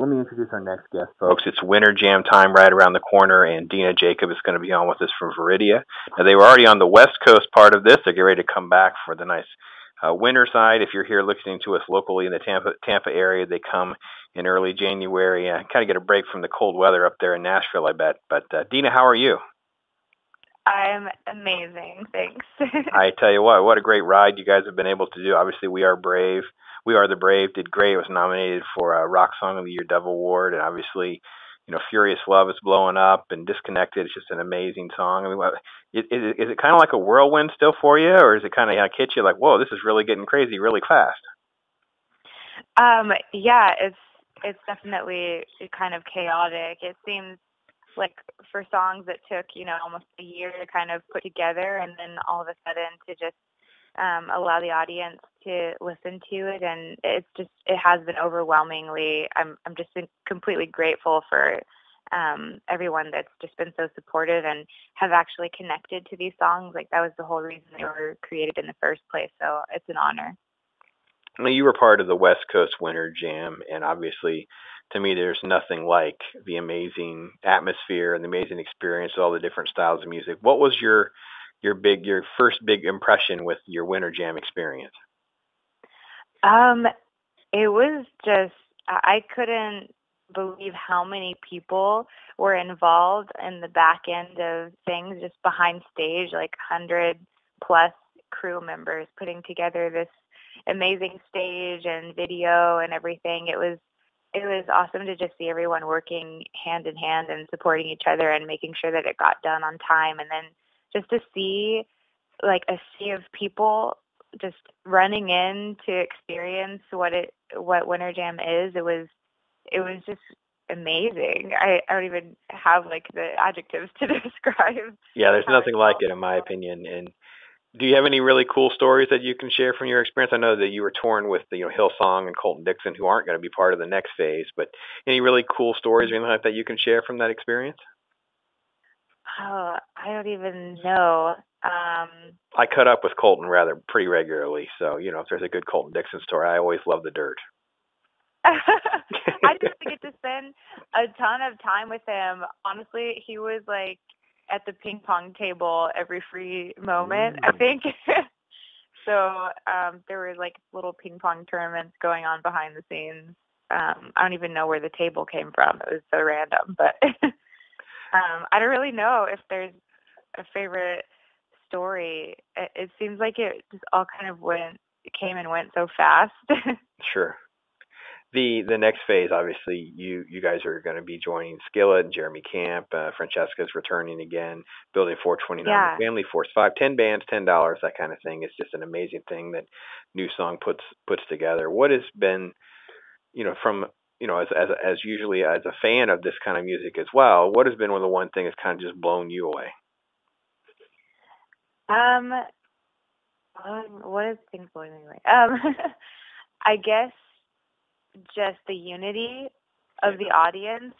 let me introduce our next guest, folks. It's Winter Jam time right around the corner, and Deena Jakoub is going to be on with us from Veridia. Now, they were already on the West Coast part of this. They're getting ready to come back for the nice winter side. If you're here listening to us locally in the Tampa area, they come in early January. Kind of get a break from the cold weather up there in Nashville, I bet. But Deena, how are you? I'm amazing, thanks. I tell you what a great ride you guys have been able to do. Obviously, We Are the Brave did great. It was nominated for a Rock Song of the Year Dove Award, and obviously, Furious Love is blowing up, and Disconnected is just an amazing song. I mean, is it kind of like a whirlwind still for you, or is it kind of hit you like, whoa, this is really getting crazy really fast? Yeah, it's definitely kind of chaotic. It seems like for songs that took, almost a year to kind of put together, and then all of a sudden to just allow the audience to listen to it, and it has been overwhelmingly. I'm just been completely grateful for everyone that's just been so supportive and have actually connected to these songs. Like, that was the whole reason they were created in the first place. So it's an honor. Well, you were part of the West Coast Winter Jam, and obviously, to me, there's nothing like the amazing atmosphere and the amazing experience with all the different styles of music. What was your first big impression with your Winter Jam experience? It was just, I couldn't believe how many people were involved in the back end of things, just behind stage, like 100 plus crew members putting together this amazing stage and video and everything. It was awesome to just see everyone working hand in hand and supporting each other and making sure that it got done on time. And then just to see like a sea of people just running in to experience what Winter Jam is, it was just amazing. I don't even have like the adjectives to describe. Yeah, there's nothing like it in my opinion. And do you have any really cool stories that you can share from your experience? I know that you were touring with Hillsong and Colton Dixon, who aren't going to be part of the next phase, but any really cool stories or anything like that you can share from that experience? Oh, I don't even know. I cut up with Colton pretty regularly, so if there's a good Colton Dixon story, I always love the dirt. I didn't get to spend a ton of time with him. Honestly, he was like at the ping pong table every free moment, I think. So there were like little ping pong tournaments going on behind the scenes. I don't even know where the table came from. It was so random, but I don't really know if there's a favorite story. It seems like it just all kind of came and went so fast. Sure. The next phase, obviously, you guys are going to be joining Skillet and Jeremy Camp. Francesca's returning again, Building 429, yeah. Family Force 5, 10 bands, $10, that kind of thing. It's just an amazing thing that New Song puts together. What has been, from as usually as a fan of this kind of music as well, what has been one of the one thing that's kind of just blown you away? What is things blowing me away? I guess just the unity of the audience.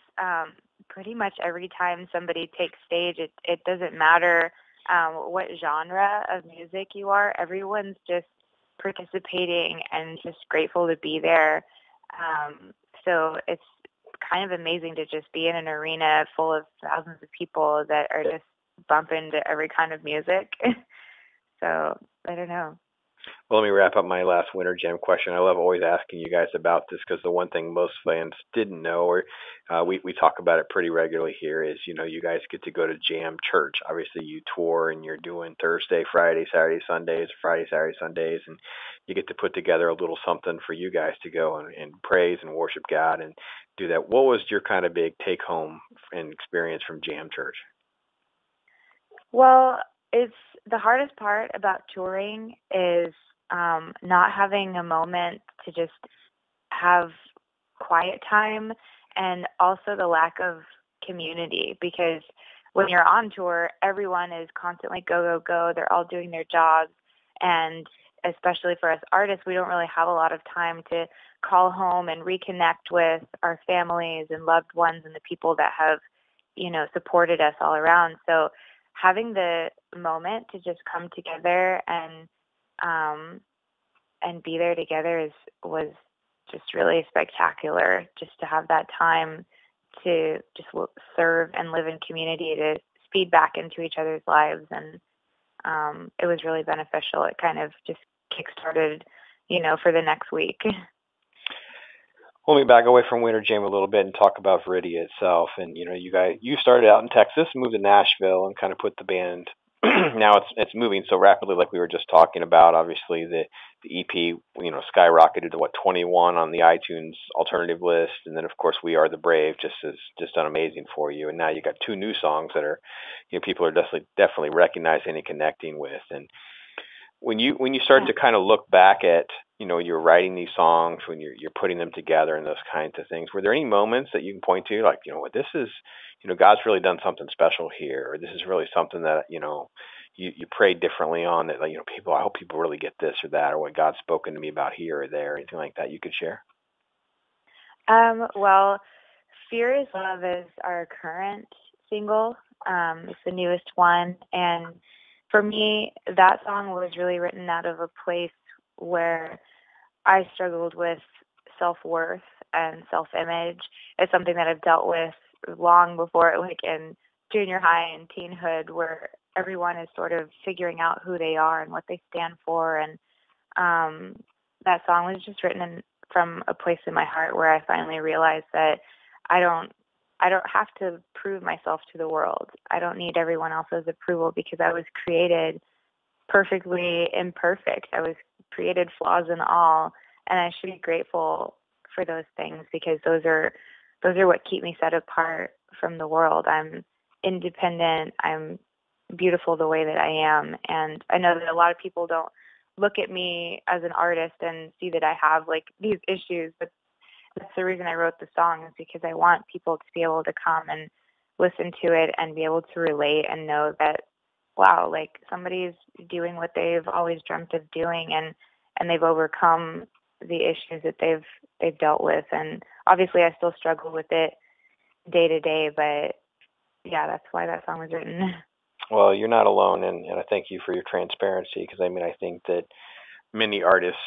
Pretty much every time somebody takes stage, it doesn't matter what genre of music you are. Everyone's just participating and just grateful to be there. So it's kind of amazing to just be in an arena full of thousands of people that are just bumping to every kind of music. So I don't know. Well, let me wrap up my last Winter Jam question. I love always asking you guys about this because the one thing most fans didn't know, or we talk about it pretty regularly here, is you guys get to go to Jam Church. Obviously, you tour and you're doing Thursday, Friday, Saturday, Sundays, Friday, Saturday, Sundays, and you get to put together a little something for you guys to go and praise and worship God and do that. What was your kind of big take home and experience from Jam Church? Well, it's the hardest part about touring is not having a moment to just have quiet time, and also the lack of community, because when you're on tour, everyone is constantly go, go, go. They're all doing their jobs, and especially for us artists, we don't really have a lot of time to call home and reconnect with our families and loved ones and the people that have, supported us all around. So having the moment to just come together and be there together was just really spectacular, just to have that time to just serve and live in community, to feed back into each other's lives. And it was really beneficial. It kind of just kick-started, for the next week. Let me back away from Winter Jam a little bit and talk about Veridia itself. And you started out in Texas, moved to Nashville, and kind of put the band. Now it's moving so rapidly, like we were just talking about. Obviously, the EP skyrocketed to 21 on the iTunes alternative list, and then of course We Are the Brave just done amazing for you. And now you got two new songs that are people are definitely recognizing and connecting with. And when you start to kind of look back at you're writing these songs, when you're putting them together and those kinds of things, were there any moments that you can point to, like, what this is, God's really done something special here, or this is really something that you prayed differently on, that, like, I hope people really get this or that, or what God's spoken to me about here or there, anything like that you could share? Well, Fear is Love is our current single. It's the newest one, and for me, that song was really written out of a place where I struggled with self-worth and self-image. It's something that I've dealt with long before, like in junior high and teenhood, where everyone is sort of figuring out who they are and what they stand for. And that song was just written from a place in my heart where I finally realized that I don't have to prove myself to the world. I don't need everyone else's approval, because I was created perfectly imperfect. I was created flaws and all, and I should be grateful for those things, because those are what keep me set apart from the world. I'm independent. I'm beautiful the way that I am, and I know that a lot of people don't look at me as an artist and see that I have like these issues, but that's the reason I wrote the song, is because I want people to be able to come and listen to it and be able to relate and know that, wow, like somebody's doing what they've always dreamt of doing, and they've overcome the issues that they've dealt with. And obviously I still struggle with it day to day, but yeah, that's why that song was written. Well, you're not alone, and I thank you for your transparency, because I think that many artists,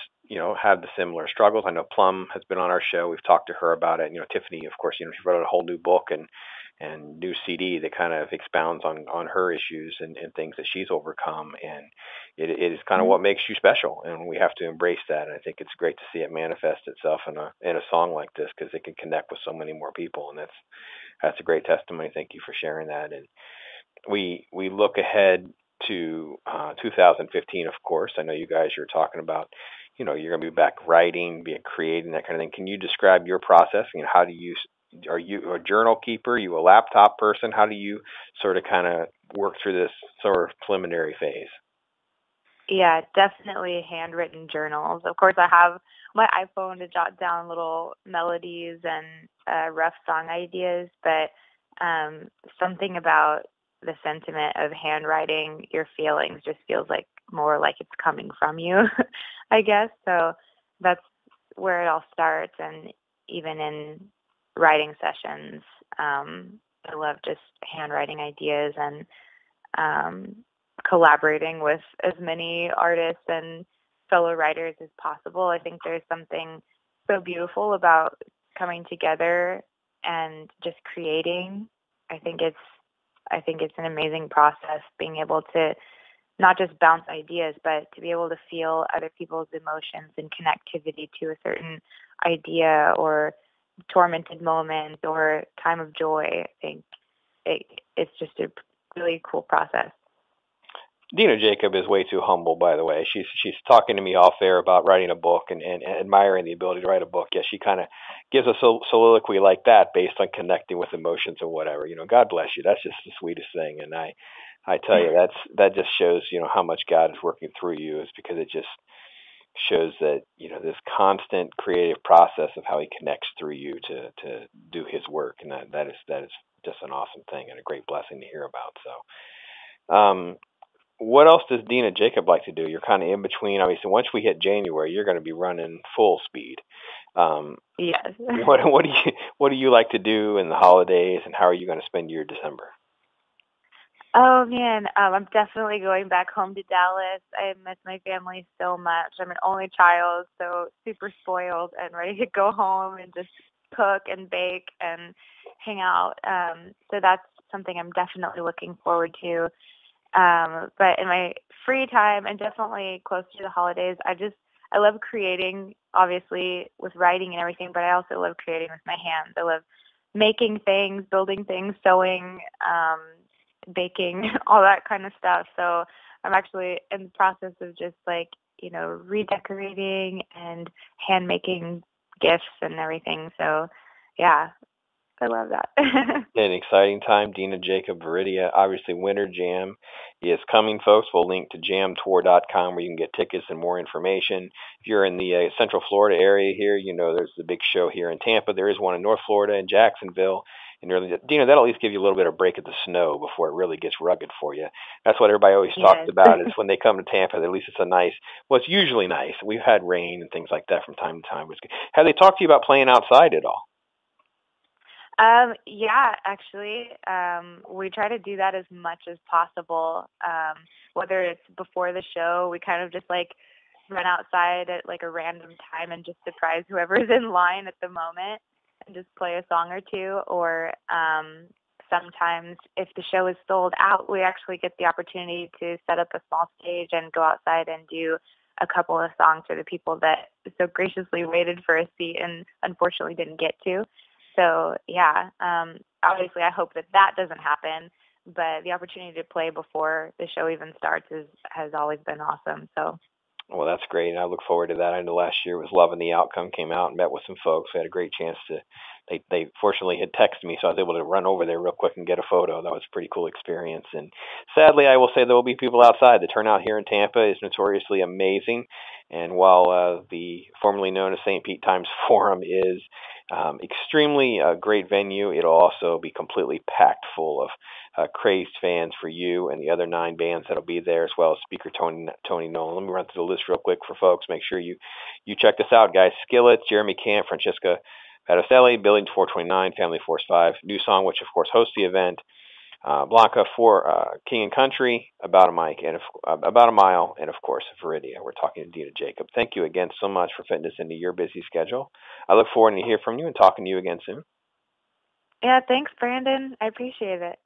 have the similar struggles. I know Plum has been on our show. We've talked to her about it. Tiffany, of course, she wrote a whole new book and new CD that kind of expounds on her issues and things that she's overcome. And it is kind of what makes you special, and we have to embrace that. And I think it's great to see it manifest itself in a song like this, because it can connect with so many more people. And that's a great testimony. Thank you for sharing that. And we look ahead to 2015, of course. I know you guys are talking about, you're going to be back writing, creating, that kind of thing. Can you describe your process? How do you, are you a journal keeper? Are you a laptop person? How do you sort of kind of work through this sort of preliminary phase? Yeah, definitely handwritten journals. Of course, I have my iPhone to jot down little melodies and rough song ideas, but something about the sentiment of handwriting your feelings just feels like more like it's coming from you, I guess. So that's where it all starts. And even in writing sessions, I love just handwriting ideas and collaborating with as many artists and fellow writers as possible. I think there's something so beautiful about coming together and just creating. I think it's an amazing process, being able to not just bounce ideas, but to be able to feel other people's emotions and connectivity to a certain idea or tormented moment or time of joy. I think it's just a really cool process. Deena Jakoub is way too humble, by the way. She's talking to me off air about writing a book and admiring the ability to write a book. Yeah, she kind of gives a soliloquy like that based on connecting with emotions or whatever. God bless you. That's just the sweetest thing. And I tell you, that just shows, how much God is working through you, is because it just shows that, this constant creative process of how he connects through you to do his work. And that is just an awesome thing and a great blessing to hear about. So, what else does Deena Jakoub like to do? You're kind of in between. Obviously, once we hit January, you're going to be running full speed. Yes. What do you like to do in the holidays, and how are you going to spend your December? Oh man, I'm definitely going back home to Dallas. I miss my family so much. I'm an only child, so super spoiled and ready to go home and just cook and bake and hang out. So that's something I'm definitely looking forward to. But in my free time and definitely close to the holidays, I love creating, obviously with writing and everything, but I also love creating with my hands. I love making things, building things, sewing, baking, all that kind of stuff. So I'm actually in the process of just like, redecorating and hand making gifts and everything. So yeah, I love that. An exciting time. Deena Jakoub of Veridia. Obviously, Winter Jam is coming, folks. We'll link to jamtour.com where you can get tickets and more information. If you're in the Central Florida area here, there's the big show here in Tampa. There is one in North Florida in Jacksonville. And Deena, that'll at least give you a little bit of break at the snow before it really gets rugged for you. That's what everybody always talks Yes. about is when they come to Tampa, at least it's it's usually nice. We've had rain and things like that from time to time. Have they talked to you about playing outside at all? Yeah, actually, we try to do that as much as possible. Whether it's before the show, we kind of just like run outside at like a random time and just surprise whoever's in line at the moment and just play a song or two. Or sometimes if the show is sold out, we actually get the opportunity to set up a small stage and go outside and do a couple of songs for the people that so graciously waited for a seat and unfortunately didn't get to. So yeah, obviously I hope that doesn't happen, but the opportunity to play before the show even starts has always been awesome. So. Well, that's great, and I look forward to that. I know last year was loving the outcome. Came out and met with some folks. We had a great chance to. They fortunately had texted me, so I was able to run over there real quick and get a photo. That was a pretty cool experience. And sadly, I will say there will be people outside. The turnout here in Tampa is notoriously amazing. And while the formerly known as St. Pete Times Forum is extremely great venue, it'll also be completely packed full of crazed fans for you and the other 9 bands that'll be there, as well as speaker Tony Nolan. Let me run through the list real quick for folks. Make sure you check this out, guys. Skillet, Jeremy Camp, Francesca Padoselli, Building 429, Family Force 5, New Song, which of course hosts the event. Blanca for King and Country, About a Mile, and of course Veridia. We're talking to Deena Jakoub. Thank you again so much for fitting this into your busy schedule. I look forward to hear from you and talking to you again soon. Yeah, thanks, Brandon. I appreciate it.